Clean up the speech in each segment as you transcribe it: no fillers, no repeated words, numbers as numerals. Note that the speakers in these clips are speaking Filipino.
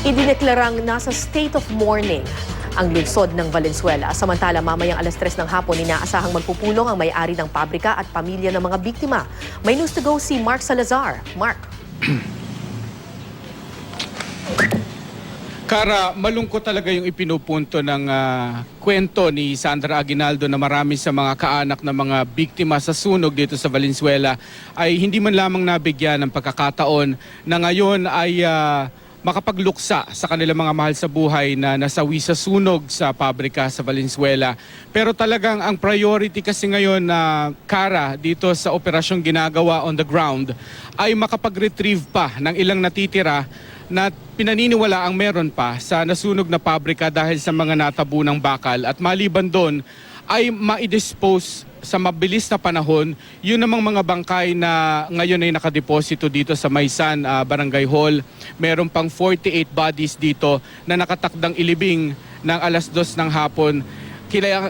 Idineklarang nasa state of mourning ang lungsod ng Valenzuela. Samantala, mamayang alas 3 ng hapon, inaasahang magpupulong ang may-ari ng pabrika at pamilya ng mga biktima. May news to go si Mark Salazar. Mark. Kara, malungkot talaga yung ipinupunto ng kwento ni Sandra Aguinaldo na marami sa mga kaanak ng mga biktima sa sunog dito sa Valenzuela ay hindi man lamang nabigyan ng pagkakataon na ngayon ay makapagluksa sa kanilang mga mahal sa buhay na nasawi sa sunog sa pabrika sa Valenzuela. Pero talagang ang priority kasi ngayon na Kara dito sa operasyong ginagawa on the ground ay makapag-retrieve pa ng ilang natitira na pinaniniwala ang meron pa sa nasunog na pabrika dahil sa mga natabo ng bakal, at maliban doon ay ma-dispose sa mabilis na panahon yun namang mga bangkay na ngayon ay nakadeposito dito sa Maysan Barangay Hall. Meron pang 48 bodies dito na nakatakdang ilibing ng alas 2 ng hapon.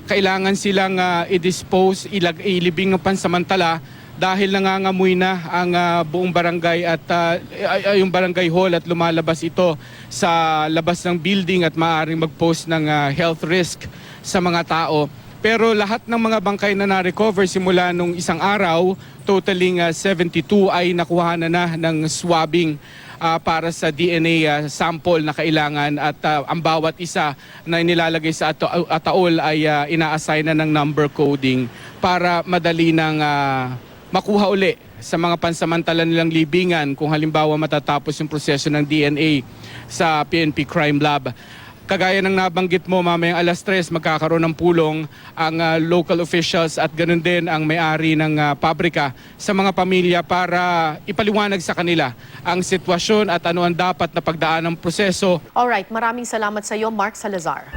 Kailangan silang i-dispose, ilibing ng pansamantala dahil nangangamoy na ang buong barangay at yung barangay hall, at lumalabas ito sa labas ng building at maaaring mag-pose ng health risk sa mga tao. Pero lahat ng mga bangkay na na-recover simula nung isang araw, totaling 72, ay nakuha na ng swabbing para sa DNA sample na kailangan, at ang bawat isa na nilalagay sa ataol ay ina-assign na ng number coding para madali ng makuha uli sa mga pansamantala nilang libingan kung halimbawa matatapos yung proseso ng DNA sa PNP Crime Lab. Kagaya ng nabanggit mo, mamayang alas 3 magkakaroon ng pulong ang local officials at ganoon din ang may-ari ng pabrika sa mga pamilya para ipaliwanag sa kanila ang sitwasyon at ano ang dapat na pagdaan ng proseso. Alright, maraming salamat sa iyo, Mark Salazar.